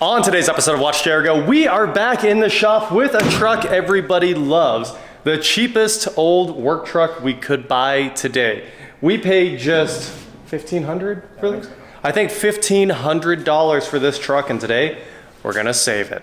On today's episode of Watch Jericho, we are back in the shop with a truck everybody loves. The cheapest old work truck we could buy today. We paid just $1,500 for this? I think $1,500 for this truck, and today we're gonna save it.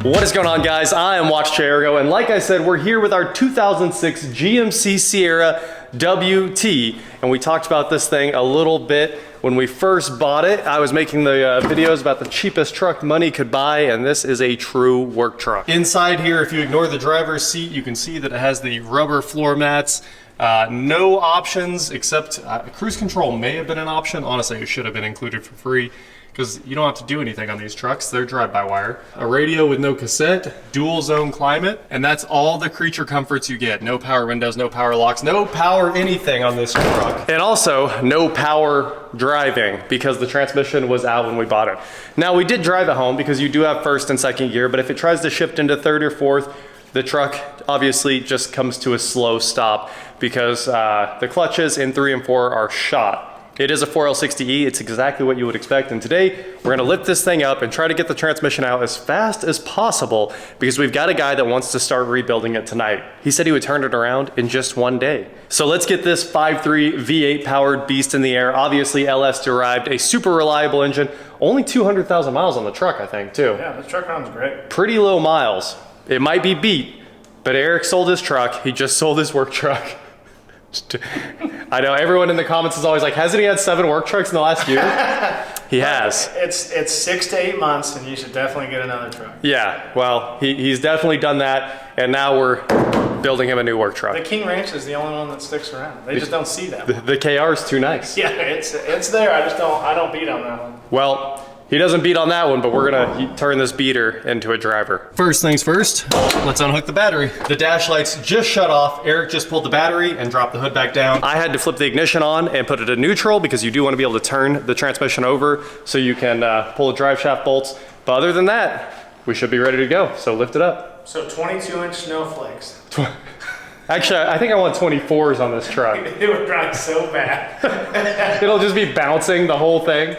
What is going on, guys? I am Watch Jericho, and like I said, we're here with our 2006 GMC Sierra WT, and we talked about this thing a little bit when we first bought it. I was making the videos about the cheapest truck money could buy, and this is a true work truck. Inside here, if you ignore the driver's seat, you can see that it has the rubber floor mats. No options except cruise control may have been an option. Honestly, it should have been included for free, because you don't have to do anything on these trucks. They're drive-by-wire. A radio with no cassette, dual zone climate, and that's all the creature comforts you get. No power windows, no power locks, no power anything on this truck. And also, no power driving, because the transmission was out when we bought it. Now, we did drive it home because you do have first and second gear, but if it tries to shift into third or fourth, the truck obviously just comes to a slow stop because the clutches in 3 and 4 are shot. It is a 4L60E, it's exactly what you would expect, and today we're gonna lift this thing up and try to get the transmission out as fast as possible because we've got a guy that wants to start rebuilding it tonight. He said he would turn it around in just one day. So let's get this 5.3 V8 powered beast in the air, obviously LS derived, a super reliable engine, only 200,000 miles on the truck, I think, too. Yeah, this truck runs great. Pretty low miles. It might be beat, but Eric sold his truck, he just sold his work truck. I know everyone in the comments is always like, hasn't he had 7 work trucks in the last year? He has. It's 6 to 8 months, and you should definitely get another truck. Yeah, well, he's definitely done that, and now we're building him a new work truck. The King Ranch is the only one that sticks around. They just don't see that one. The KR is too nice. Yeah, it's there. I don't beat on that one. Well, he doesn't beat on that one, but we're gonna turn this beater into a driver. First things first, let's unhook the battery. The dash lights just shut off. Eric just pulled the battery and dropped the hood back down. I had to flip the ignition on and put it in neutral because you do want to be able to turn the transmission over so you can pull the drive shaft bolts. But other than that, we should be ready to go. So lift it up. So 22-inch snowflakes. Actually, I think I want 24s on this truck. It would run so bad. It'll just be bouncing the whole thing.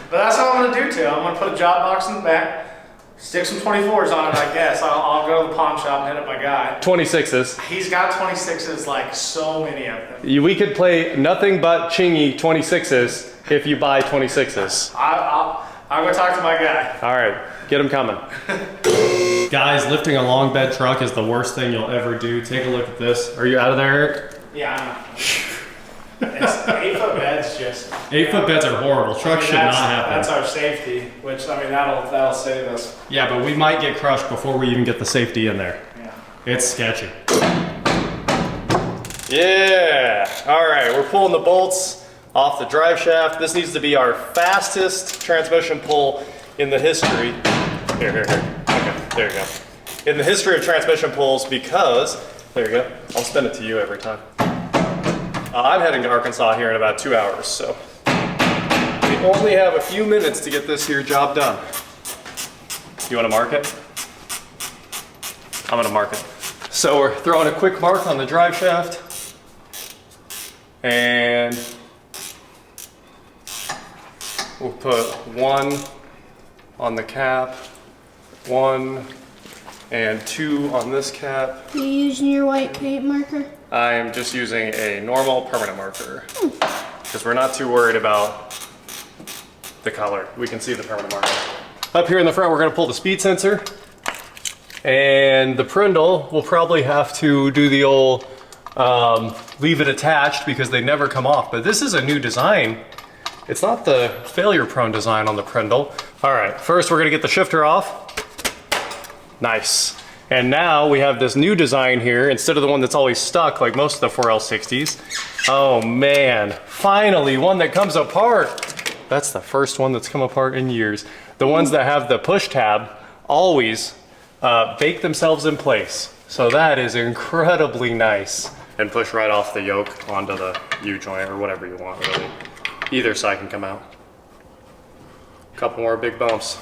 But that's what I'm gonna do too. I'm gonna put a job box in the back, stick some 24s on it, I guess. I'll go to the pawn shop and hit up my guy. 26s. He's got 26s, like so many of them. We could play nothing but chingy 26s if you buy 26s. I'll go talk to my guy. All right, get him coming. Guys, lifting a long bed truck is the worst thing you'll ever do. Take a look at this. Are you out of there, Eric? Yeah, it's 8-foot beds just. 8-foot beds are horrible. Trucks should not happen. That's our safety, which I mean that'll save us. Yeah, but we might get crushed before we even get the safety in there. Yeah. It's sketchy. Yeah. All right, we're pulling the bolts off the drive shaft. This needs to be our fastest transmission pull in the history. Here. Okay, there you go. In the history of transmission pulls because, there you go. I'll send it to you every time. I'm heading to Arkansas here in about 2 hours, so we only have a few minutes to get this here job done. You want to mark it? I'm going to mark it. So we're throwing a quick mark on the drive shaft, and we'll put 1 on the cap, 1 and 2 on this cap. Are you using your white paint marker? I'm just using a normal permanent marker because we're not too worried about the color. We can see the permanent marker. Up here in the front, we're going to pull the speed sensor, and the Prindle will probably have to do the old leave it attached because they never come off. But this is a new design. It's not the failure-prone design on the Prindle. All right, first we're going to get the shifter off. Nice. And now we have this new design here instead of the one that's always stuck like most of the 4L60s. Oh man, finally one that comes apart. That's the first one that's come apart in years. The ones that have the push tab always bake themselves in place. So that is incredibly nice. And push right off the yoke onto the U-joint or whatever you want really. Either side can come out. Couple more big bumps.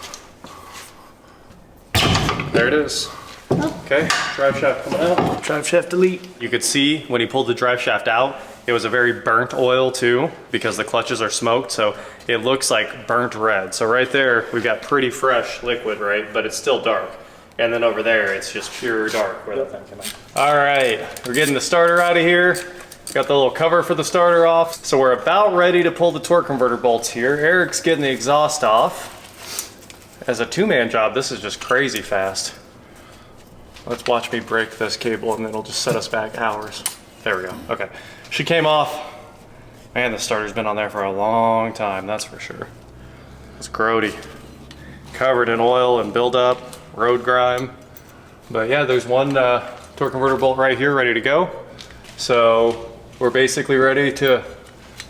There it is. Oh. Okay, drive shaft coming out. Drive shaft delete. You could see when he pulled the drive shaft out, it was a very burnt oil too, because the clutches are smoked, so it looks like burnt red. So right there, we've got pretty fresh liquid, right? But it's still dark. And then over there, it's just pure dark where the thing came out. All right, we're getting the starter out of here. Got the little cover for the starter off. So we're about ready to pull the torque converter bolts here. Eric's getting the exhaust off. As a two-man job, this is just crazy fast. Let's watch me break this cable and it'll just set us back hours. There we go, okay. She came off. Man, the starter's been on there for a long time, that's for sure. It's grody. Covered in oil and buildup, road grime. But yeah, there's one torque converter bolt right here ready to go. So we're basically ready to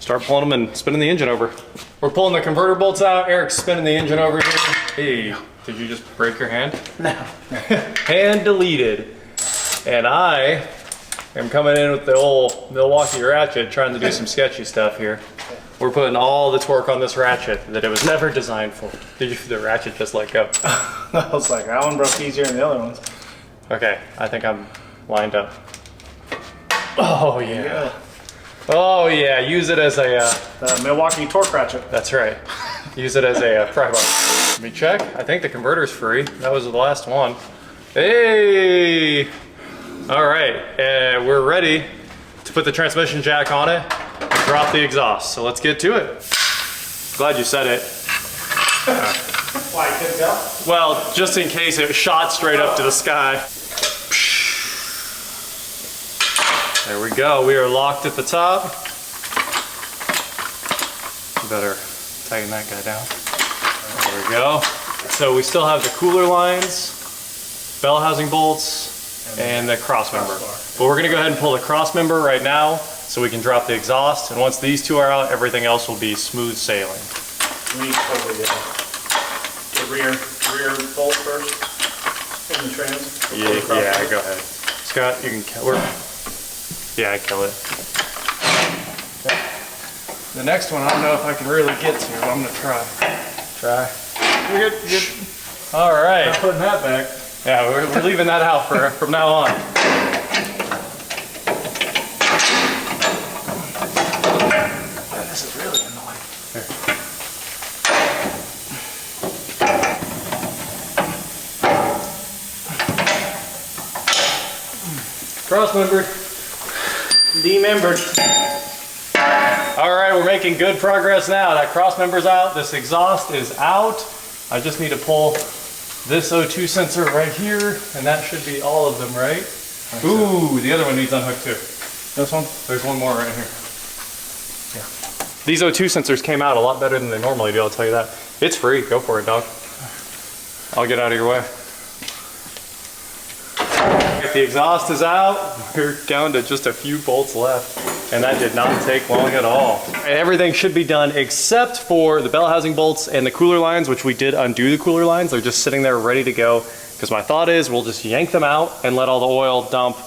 start pulling them and spinning the engine over. We're pulling the converter bolts out. Eric's spinning the engine over here. Hey, did you just break your hand? No. Hand deleted. And I am coming in with the old Milwaukee ratchet, trying to do some sketchy stuff here. We're putting all the torque on this ratchet that it was never designed for. Did you the ratchet just let go? I was like, that one broke easier than the other ones. Okay, I think I'm lined up. Oh yeah. Oh yeah, use it as a... the Milwaukee torque ratchet. That's right. Use it as a pry bar. Let me check. I think the converter's free. That was the last one. Hey! All right, we're ready to put the transmission jack on it and drop the exhaust. So let's get to it. Glad you said it. Why, you couldn't tell? Well, just in case it shot straight up to the sky. There we go, we are locked at the top. You better tighten that guy down. There we go. So we still have the cooler lines, bell housing bolts, and the cross member. But we're gonna go ahead and pull the cross member right now so we can drop the exhaust. And once these two are out, everything else will be smooth sailing. We need to pull the rear bolt first in the trans. Yeah, go ahead. Scott, you can kill it. Yeah, kill it. Okay. The next one, I don't know if I can really get to, but I'm gonna try. You're good. All right. I'm putting that back. Yeah, we're leaving that out from now on. This is really annoying. Here. Cross member. Demembered. All right, we're making good progress now. That cross member's out, this exhaust is out. I just need to pull this O2 sensor right here, and that should be all of them, right? Ooh, the other one needs unhooked too. This one? There's one more right here. Yeah. These O2 sensors came out a lot better than they normally do, I'll tell you that. It's free, go for it, dog. I'll get out of your way. The exhaust is out. We're down to just a few bolts left, and that did not take long at all. Everything should be done except for the bell housing bolts and the cooler lines, which we did undo the cooler lines. They're just sitting there ready to go, because my thought is we'll just yank them out and let all the oil dump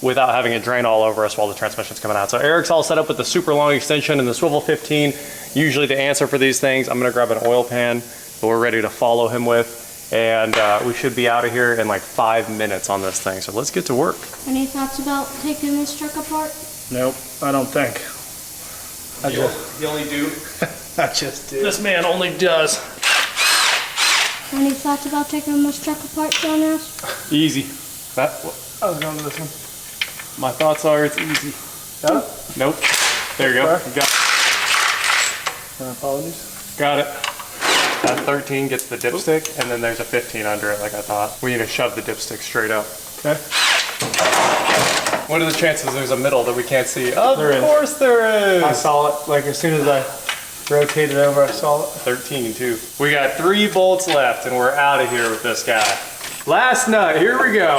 without having it drain all over us while the transmission's coming out. So Eric's all set up with the super long extension and the swivel 15. Usually the answer for these things, I'm gonna grab an oil pan that we're ready to follow him with. And we should be out of here in like 5 minutes on this thing. So let's get to work. Any thoughts about taking this truck apart? Nope, I don't think. You only do? I just did. This man only does. Any thoughts about taking this truck apart, John asked? Easy. I was going to this one. My thoughts are it's easy. Got it? Nope. There you go. Sorry. You got it. Apologies. Got it. That 13 gets the dipstick, and then there's a 15 under it like I thought. We need to shove the dipstick straight up. Okay. What are the chances there's a middle that we can't see? Of There is. course there is. I saw it, like as soon as I rotated over, I saw it. 13 too. We got 3 bolts left and we're out of here with this guy. Last nut, here we go.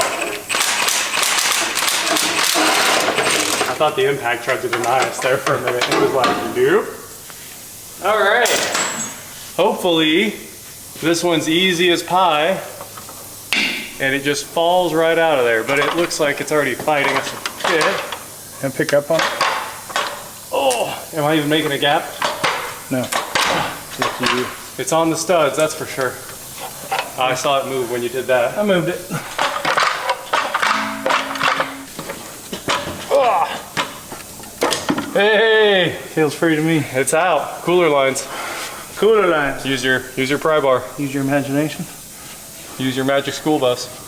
I thought the impact tried to deny us there for a minute. It was like, nope. All right. Hopefully this one's easy as pie and it just falls right out of there, but it looks like it's already fighting us a bit. And pick up on it? Oh, am I even making a gap? No. It's on the studs, that's for sure. I saw it move when you did that. I moved it. Hey, Feels free to me. it's out. Cooler lines. Cooler lines. Use your pry bar. Use your imagination. Use your magic school bus.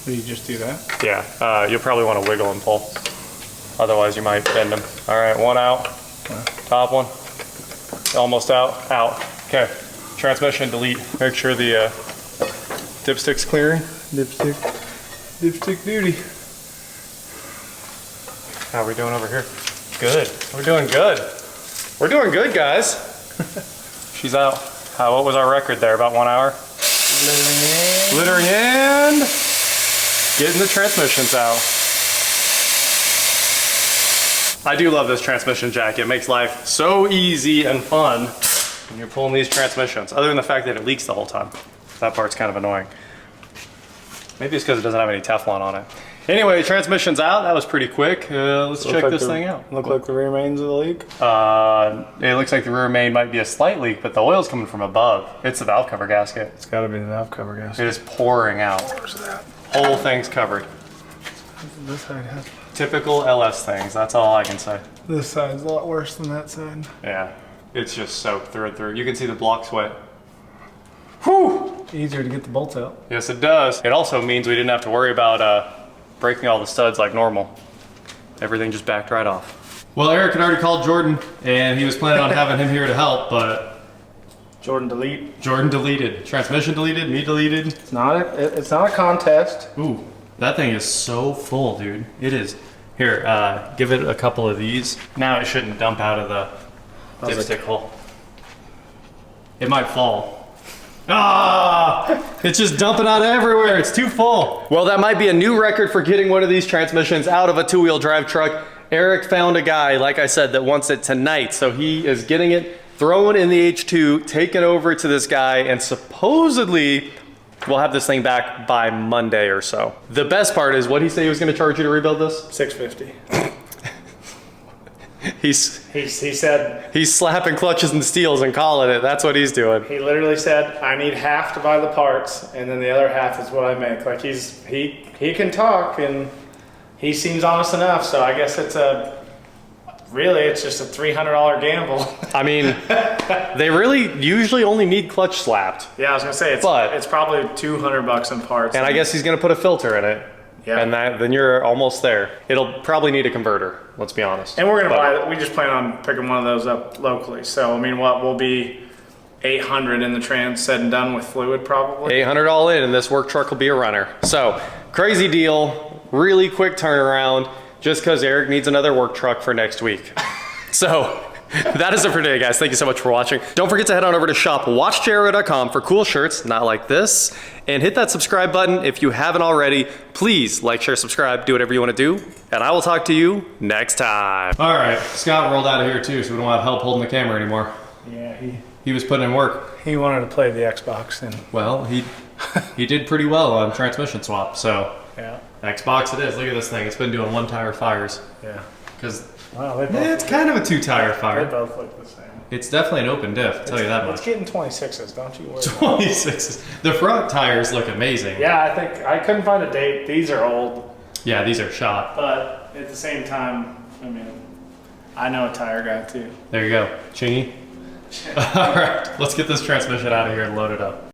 Do you just do that? Yeah, you'll probably want to wiggle and pull. Otherwise, you might bend them. All right, one out. Top one. Almost out. Out. Okay. Transmission delete. Make sure the dipstick's clearing. Dipstick duty. How are we doing over here? Good. We're doing good. We're doing good, guys. She's out. What was our record there? About 1 hour? Littering and getting the transmissions out. I do love this transmission jack. It makes life so easy and fun when you're pulling these transmissions, other than the fact that it leaks the whole time. That part's kind of annoying. Maybe it's because it doesn't have any Teflon on it. Anyway, transmission's out. That was pretty quick. Let's check this thing out. Look like the rear main's of the leak. It looks like the rear main might be a slight leak, but the oil's coming from above. It's the valve cover gasket. It's got to be the valve cover gasket. It is pouring out. Where's that? Whole thing's covered. This side has. Typical LS things. That's all I can say. This side's a lot worse than that side. Yeah, it's just soaked through and through. You can see the block sweat. Whew! Easier to get the bolts out. Yes, it does. It also means we didn't have to worry about breaking all the studs like normal. Everything just backed right off. Well, Eric had already called Jordan, and he was planning on having him here to help, but Jordan delete. Jordan deleted. Transmission deleted, me deleted. It's not a contest. Ooh, that thing is so full, dude. It is. Here, give it a couple of these. Now it shouldn't dump out of the dipstick hole. It might fall. Ah! It's just dumping out everywhere. It's too full. Well, that might be a new record for getting one of these transmissions out of a two-wheel drive truck. Eric found a guy, like I said, that wants it tonight. So he is getting it, throwing in the H2, taking over to this guy, and supposedly we'll have this thing back by Monday or so. The best part is, what he say he was going to charge you to rebuild this? $650. He said he's slapping clutches and steels and calling it. That's what he's doing. he literally said, I need half to buy the parts, and then the other half is what I make. Like he can talk, and he seems honest enough. So I guess it's just a $300 gamble. I mean, they really usually only need clutch slapped. Yeah, I was gonna say it's probably $200 in parts. And I guess he's gonna put a filter in it. Yeah. And then you're almost there. It'll probably need a converter, let's be honest. And we're gonna buy. We just plan on picking one of those up locally. So I mean, what will be $800 in the trans said and done with fluid probably. $800 all in, and this work truck will be a runner. So crazy deal, really quick turnaround. Just because Eric needs another work truck for next week. So that is it for today, guys. Thank you so much for watching. Don't forget to head on over to shopwatchjero.com for cool shirts, not like this. And hit that subscribe button if you haven't already. Please like, share, subscribe, do whatever you want to do. And I will talk to you next time. All right, Scott rolled out of here too, so we don't have help holding the camera anymore. Yeah, He was putting in work. he wanted to play the Xbox and Well, he did pretty well on transmission swap, so. yeah. Xbox it is. Look at this thing. It's been doing one tire fires. Yeah. Because Wow, it's kind of a two tire they fire. both look the same. It's definitely an open diff, I'll tell you that It's much. getting 26s, don't you worry. 26s. The front tires look amazing. Yeah, I couldn't find a date. These are old, Yeah, these are shot. but at the same time, I mean, I know a tire guy too. There you go. Chingy. All right, let's get this transmission out of here and load it up.